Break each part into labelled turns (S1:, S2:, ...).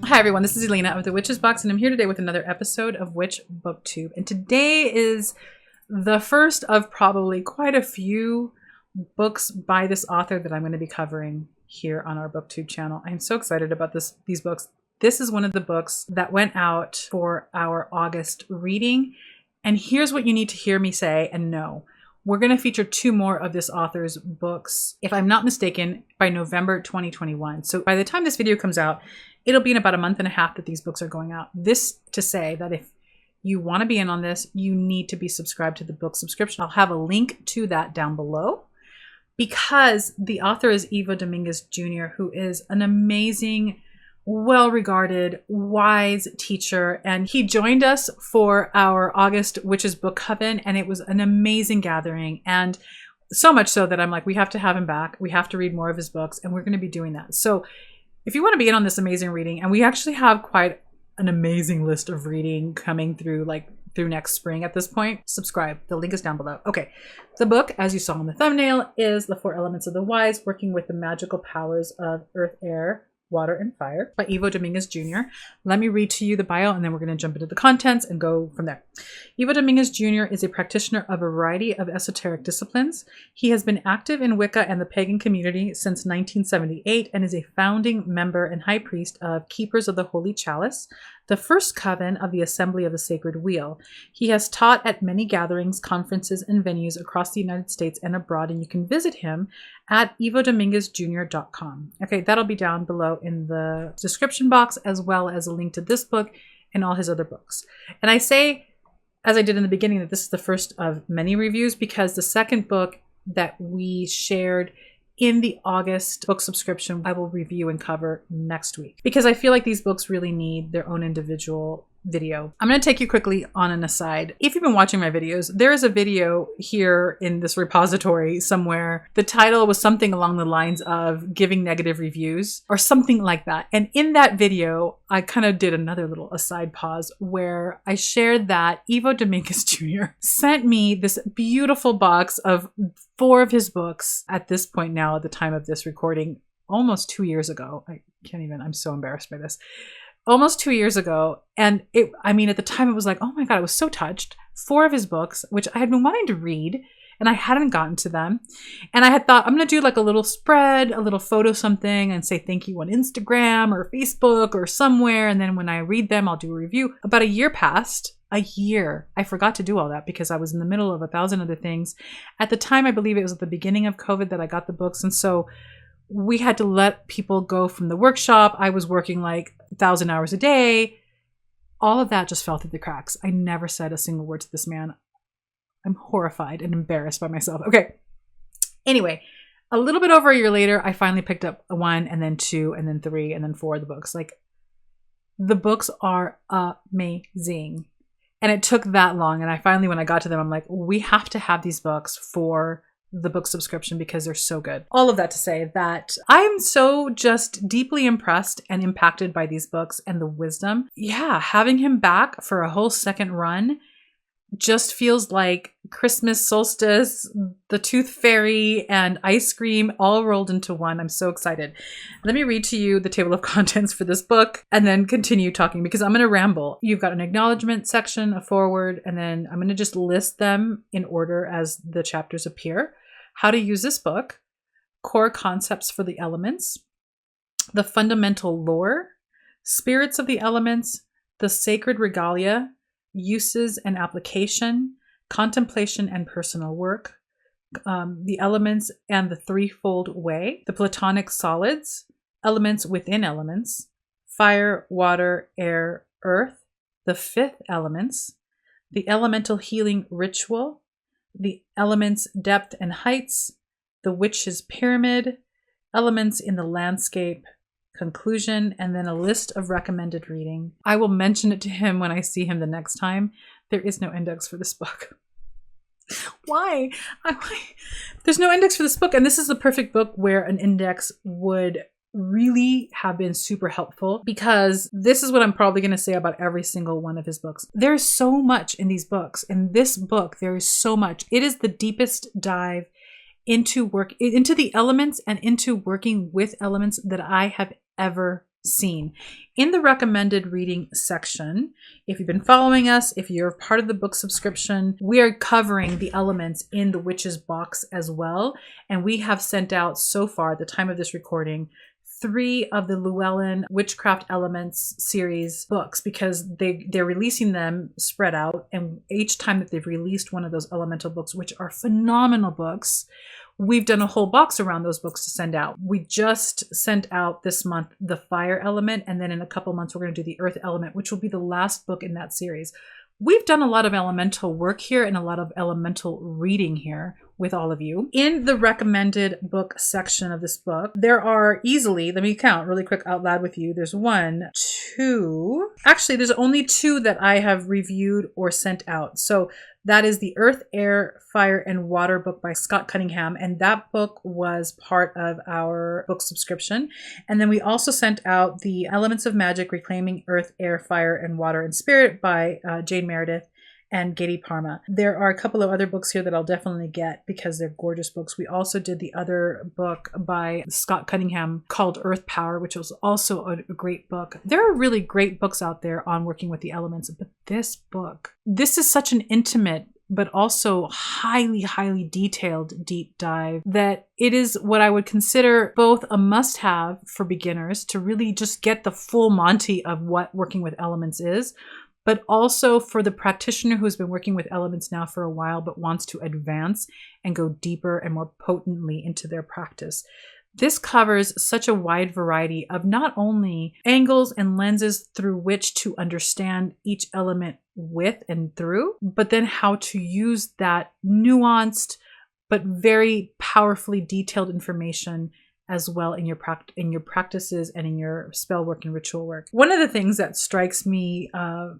S1: Hi everyone, this is Elena of the Witch's Box, and I'm here today with another episode of Witch Booktube. And today is the first of probably quite a few books by this author that I'm going to be covering here on our Booktube channel. I'm so excited about these books. This is one of the books that went out for our August reading. And here's what you need to hear me say and know. We're going to feature two more of this author's books, if I'm not mistaken, by November 2021. So by the time this video comes out, it'll be in about a month and a half that these books are going out. This to say that if you want to be in on this, you need to be subscribed to the book subscription. I'll have a link to that down below because the author is Ivo Dominguez Jr., who is an amazing, well-regarded, wise teacher. And he joined us for our August Witches Book Coven, and it was an amazing gathering. And so much so that I'm like, we have to have him back. We have to read more of his books, and we're going to be doing that. So if you want to be in on this amazing reading, and we actually have quite an amazing list of reading coming through next spring at this point, subscribe. The link is down below. Okay, the book, as you saw in the thumbnail, is The Four Elements of the Wise, Working with the Magical Powers of Earth, Air, Water, and Fire by Ivo Dominguez Jr. Let me read to you the bio, and then we're going to jump into the contents and go from there. Ivo Dominguez Jr. is a practitioner of a variety of esoteric disciplines. He has been active in Wicca and the pagan community since 1978 and is a founding member and high priest of Keepers of the Holy Chalice, the first coven of the Assembly of the Sacred Wheel. He has taught at many gatherings, conferences, and venues across the United States and abroad, and you can visit him at ivodominguezjr.com. Okay, that'll be down below in the description box, as well as a link to this book and all his other books. And I say, as I did in the beginning, that this is the first of many reviews because the second book that we shared in the August book subscription, I will review and cover next week because I feel like these books really need their own individual video. I'm going to take you quickly on an aside. If you've been watching my videos, there is a video here in this repository somewhere. The title was something along the lines of giving negative reviews or something like that. And in that video, I kind of did another little aside pause where I shared that Ivo Dominguez Jr. sent me this beautiful box of 4 of his books at this point now, at the time of this recording, almost 2 years ago. I'm so embarrassed by this. Almost 2 years ago. And at the time it was like, oh my God, I was so touched. 4 of his books, which I had been wanting to read and I hadn't gotten to them. And I had thought I'm going to do like a little spread, a little photo something and say thank you on Instagram or Facebook or somewhere. And then when I read them, I'll do a review. About a year passed. A year. I forgot to do all that because I was in the middle of 1,000 other things. At the time, I believe it was at the beginning of COVID that I got the books. And so we had to let people go from the workshop. I was working like 1,000 hours a day. All of that just fell through the cracks. I never said a single word to this man. I'm horrified and embarrassed by myself. Okay. Anyway, a little bit over a year later, I finally picked up 1 and then 2 and then 3 and then 4 of the books. Like, the books are amazing. And it took that long. And I finally, when I got to them, I'm like, we have to have these books for the book subscription because they're so good. All of that to say that I am so just deeply impressed and impacted by these books and the wisdom. Yeah, having him back for a whole second run just feels like Christmas solstice, the Tooth Fairy, and ice cream all rolled into one. I'm so excited. Let me read to you the table of contents for this book and then continue talking because I'm going to ramble. You've got an acknowledgement section, a foreword, and then I'm going to just list them in order as the chapters appear. How to use this book, core concepts for the elements, the fundamental lore, spirits of the elements, the sacred regalia, uses and application, contemplation and personal work, the elements and the threefold way, the platonic solids, elements within elements, fire, water, air, earth, the 5th elements, the elemental healing ritual, the elements depth and heights, the witch's pyramid, elements in the landscape, conclusion, and then a list of recommended reading. I will mention it to him when I see him the next time. There is no index for this book. Why? There's no index for this book, and this is the perfect book where an index would really have been super helpful because this is what I'm probably going to say about every single one of his books. There's so much in these books. In this book, there is so much. It is the deepest dive into the elements and into working with elements that I have ever seen. In the recommended reading section, if you've been following us, if you're part of the book subscription, we are covering the elements in the Witch's Box as well. And we have sent out so far, at the time of this recording, 3 of the Llewellyn Witchcraft Elements series books, because they're releasing them spread out. And each time that they've released one of those elemental books, which are phenomenal books, we've done a whole box around those books to send out. We just sent out this month the fire element, and then in a couple months we're going to do the earth element, which will be the last book in that series. We've done a lot of elemental work here and a lot of elemental reading here with all of you. In the recommended book section of this book, there are easily, let me count really quick out loud with you. There's 1, 2, actually there's only 2 that I have reviewed or sent out. So that is the Earth, Air, Fire, and Water book by Scott Cunningham. And that book was part of our book subscription. And then we also sent out the Elements of Magic, Reclaiming Earth, Air, Fire, and Water and Spirit by Jane Meredith and Gady Parma. There are a couple of other books here that I'll definitely get because they're gorgeous books. We also did the other book by Scott Cunningham called Earth Power, which was also a great book. There are really great books out there on working with the elements, but this book, this is such an intimate but also highly, highly detailed deep dive that it is what I would consider both a must-have for beginners to really just get the full Monty of what working with elements is, but also for the practitioner who's been working with elements now for a while but wants to advance and go deeper and more potently into their practice. This covers such a wide variety of not only angles and lenses through which to understand each element with and through, but then how to use that nuanced but very powerfully detailed information as well in your practices and in your spell work and ritual work. One of the things that strikes me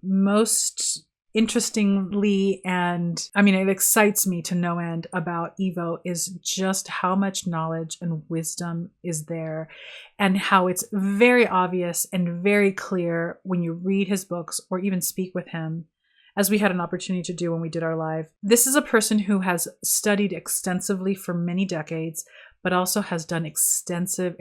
S1: most interestingly, and I mean, it excites me to no end about Ivo, is just how much knowledge and wisdom is there, and how it's very obvious and very clear when you read his books or even speak with him, as we had an opportunity to do when we did our live. This is a person who has studied extensively for many decades, but also has done extensive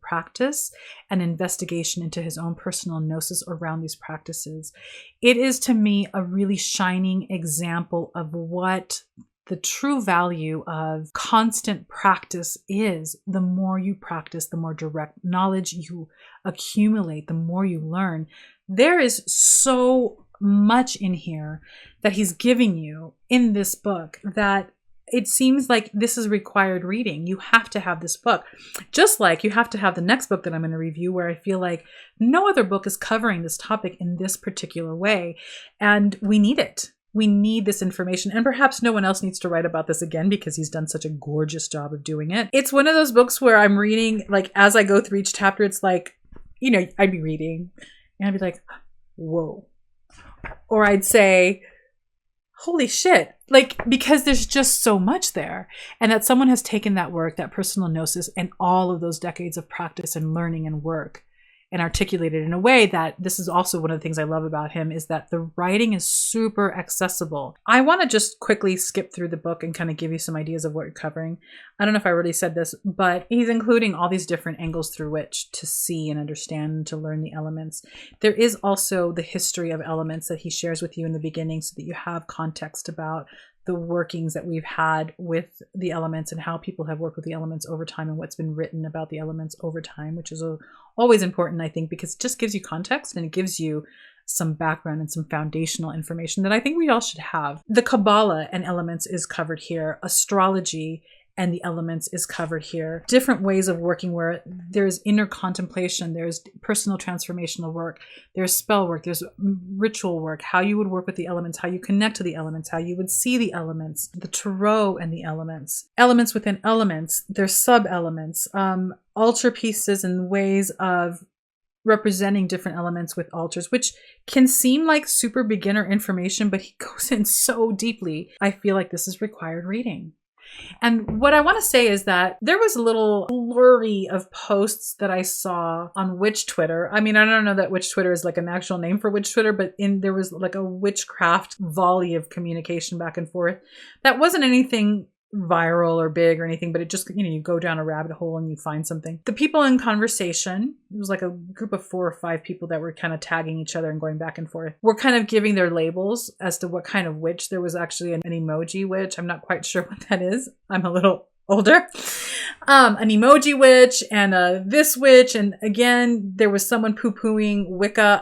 S1: practice and investigation into his own personal gnosis around these practices. It is, to me, a really shining example of what the true value of constant practice is. The more you practice, the more direct knowledge you accumulate, the more you learn. There is so much in here that he's giving you in this book that it seems like this is required reading. You have to have this book. Just like you have to have the next book that I'm going to review, where I feel like no other book is covering this topic in this particular way. And we need it. We need this information. And perhaps no one else needs to write about this again because he's done such a gorgeous job of doing it. It's one of those books where I'm reading, like as I go through each chapter, it's like, you know, I'd be reading and I'd be like, whoa. Or I'd say, holy shit, like, because there's just so much there, and that someone has taken that work, that personal gnosis, and all of those decades of practice and learning and work and articulated in a way that, this is also one of the things I love about him, is that the writing is super accessible. I want to just quickly skip through the book and kind of give you some ideas of what you're covering. I don't know if I already said this, but he's including all these different angles through which to see and understand and to learn the elements. There is also the history of elements that he shares with you in the beginning so that you have context about the workings that we've had with the elements and how people have worked with the elements over time and what's been written about the elements over time, which is always important, I think, because it just gives you context and it gives you some background and some foundational information that I think we all should have. The Kabbalah and elements is covered here. Astrology and the elements is covered here. Different ways of working where there's inner contemplation, there's personal transformational work, there's spell work, there's ritual work, how you would work with the elements, how you connect to the elements, how you would see the elements, the tarot and the elements. Elements within elements, there's sub-elements, altar pieces and ways of representing different elements with altars, which can seem like super beginner information, but he goes in so deeply. I feel like this is required reading. And what I want to say is that there was a little flurry of posts that I saw on Witch Twitter. I mean, I don't know that Witch Twitter is like an actual name for Witch Twitter, but there was like a witchcraft volley of communication back and forth. That wasn't anything viral or big or anything, but it just, you go down a rabbit hole and you find something. The people in conversation, it was like a group of 4 or 5 people that were kind of tagging each other and going back and forth, were kind of giving their labels as to what kind of witch. There was actually an emoji witch. I'm not quite sure what that is. I'm a little older. An emoji witch and this witch. And again, there was someone poo-pooing Wicca.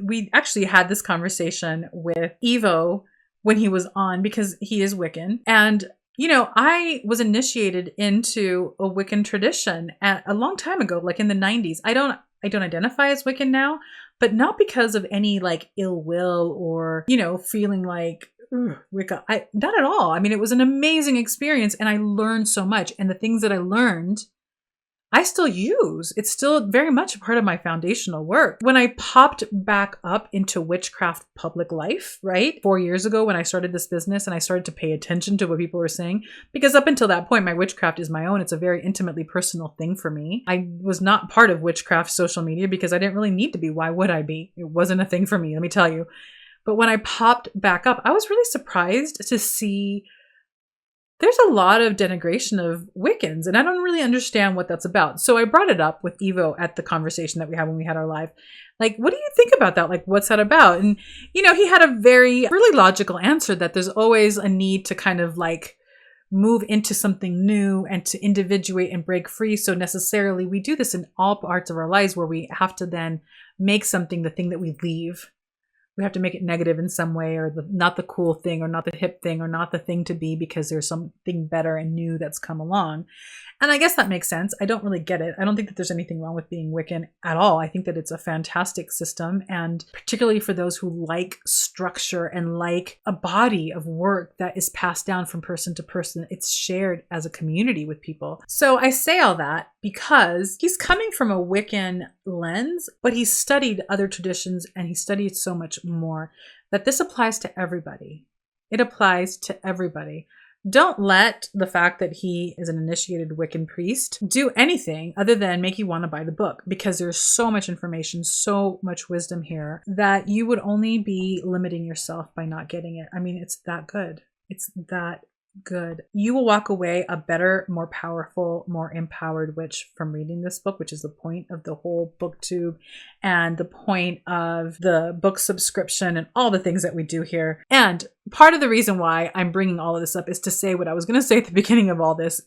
S1: We actually had this conversation with Ivo when he was on, because he is Wiccan. And I was initiated into a Wiccan tradition a long time ago, like in the 90s. I don't identify as Wiccan now, but not because of any like ill will or, feeling like Wicca. Not at all. I mean, it was an amazing experience and I learned so much. And the things that I learned, I still use. It's still very much a part of my foundational work. When I popped back up into witchcraft public life, right? 4 years ago when I started this business and I started to pay attention to what people were saying, because up until that point, my witchcraft is my own. It's a very intimately personal thing for me. I was not part of witchcraft social media because I didn't really need to be. Why would I be? It wasn't a thing for me, let me tell you. But when I popped back up, I was really surprised to see there's a lot of denigration of Wiccans, and I don't really understand what that's about. So I brought it up with Ivo at the conversation that we had when we had our live. Like, what do you think about that? Like, what's that about? And, he had a really logical answer that there's always a need to kind of like move into something new and to individuate and break free. So necessarily we do this in all parts of our lives where we have to then make something the thing that we leave. We have to make it negative in some way, or not the cool thing, or not the hip thing, or not the thing to be, because there's something better and new that's come along. And I guess that makes sense. I don't really get it. I don't think that there's anything wrong with being Wiccan at all. I think that it's a fantastic system. And particularly for those who like structure and like a body of work that is passed down from person to person, it's shared as a community with people. So I say all that because he's coming from a Wiccan lens, but he's studied other traditions and he studied so much more that this applies to everybody. It applies to everybody. Don't let the fact that he is an initiated Wiccan priest do anything other than make you want to buy the book, because there's so much information, so much wisdom here that you would only be limiting yourself by not getting it. I mean, it's that good. It's that good. You will walk away a better, more powerful, more empowered witch from reading this book, which is the point of the whole Booktube and the point of the book subscription and all the things that we do here. And part of the reason why I'm bringing all of this up is to say what I was going to say at the beginning of all this,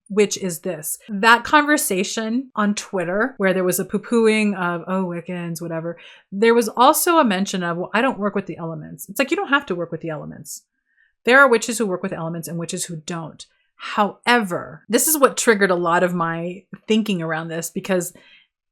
S1: which is this. That conversation on Twitter where there was a poo-pooing of, oh, Wiccans, whatever. There was also a mention of, well, I don't work with the elements. It's like, you don't have to work with the elements. There are witches who work with elements and witches who don't. However, this is what triggered a lot of my thinking around this, because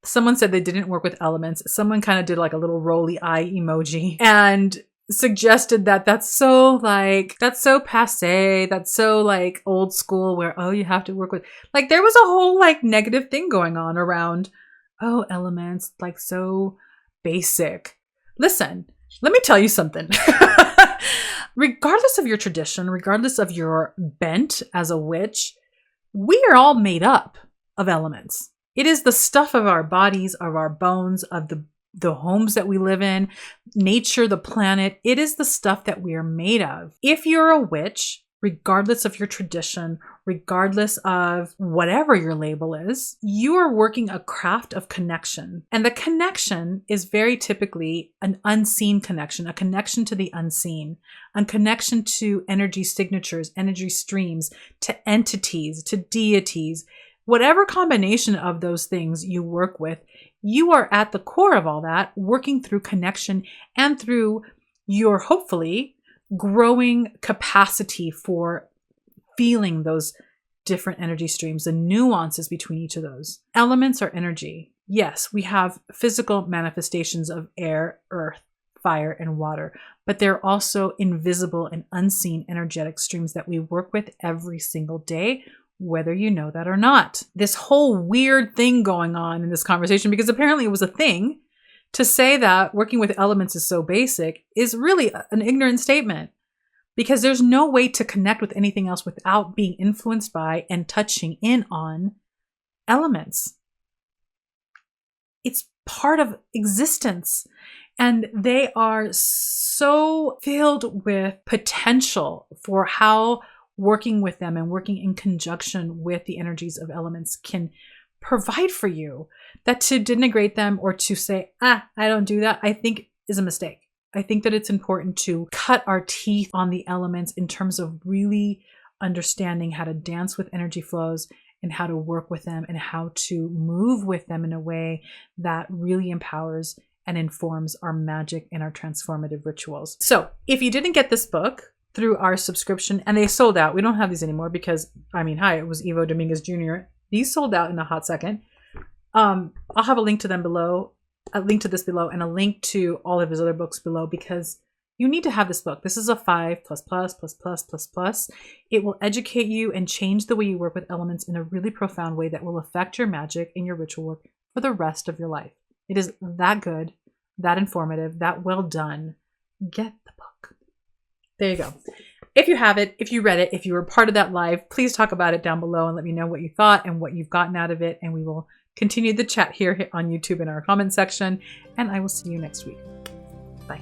S1: someone said they didn't work with elements. Someone kind of did like a little rolly eye emoji and suggested that that's so passe, that's so like old school, where, oh, you have to work with, like, there was a whole like negative thing going on around, oh, elements, like so basic. Listen, let me tell you something. Regardless of your tradition, regardless of your bent as a witch, we are all made up of elements. It is the stuff of our bodies, of our bones, of the homes that we live in, nature, the planet. It is the stuff that we are made of. If you're a witch, regardless of your tradition, regardless of whatever your label is, you are working a craft of connection. And the connection is very typically an unseen connection, a connection to the unseen, a connection to energy signatures, energy streams, to entities, to deities. Whatever combination of those things you work with, you are at the core of all that, working through connection and through your, hopefully, growing capacity for feeling those different energy streams, the nuances between each of those. Elements are energy. Yes, we have physical manifestations of air, earth, fire, and water, but they're also invisible and unseen energetic streams that we work with every single day, whether you know that or not. This whole weird thing going on in this conversation, because apparently it was a thing, to say that working with elements is so basic is really an ignorant statement, because there's no way to connect with anything else without being influenced by and touching in on elements. It's part of existence, and they are so filled with potential for how working with them and working in conjunction with the energies of elements can provide for you, that to denigrate them or to say, I don't do that, I think is a mistake. I think that it's important to cut our teeth on the elements in terms of really understanding how to dance with energy flows and how to work with them and how to move with them in a way that really empowers and informs our magic and our transformative rituals. So if you didn't get this book through our subscription, and they sold out, we don't have these anymore because, it was Ivo Dominguez Jr. These sold out in a hot second. I'll have a link to them below, a link to this below, and a link to all of his other books below, because you need to have this book. This is a 5+++++++. It will educate you and change the way you work with elements in a really profound way that will affect your magic and your ritual work for the rest of your life. It is that good, that informative, that well done. Get the book. There you go. If you have it, if you read it, if you were part of that live, please talk about it down below and let me know what you thought and what you've gotten out of it. And we will continue the chat here on YouTube in our comment section. And I will see you next week. Bye.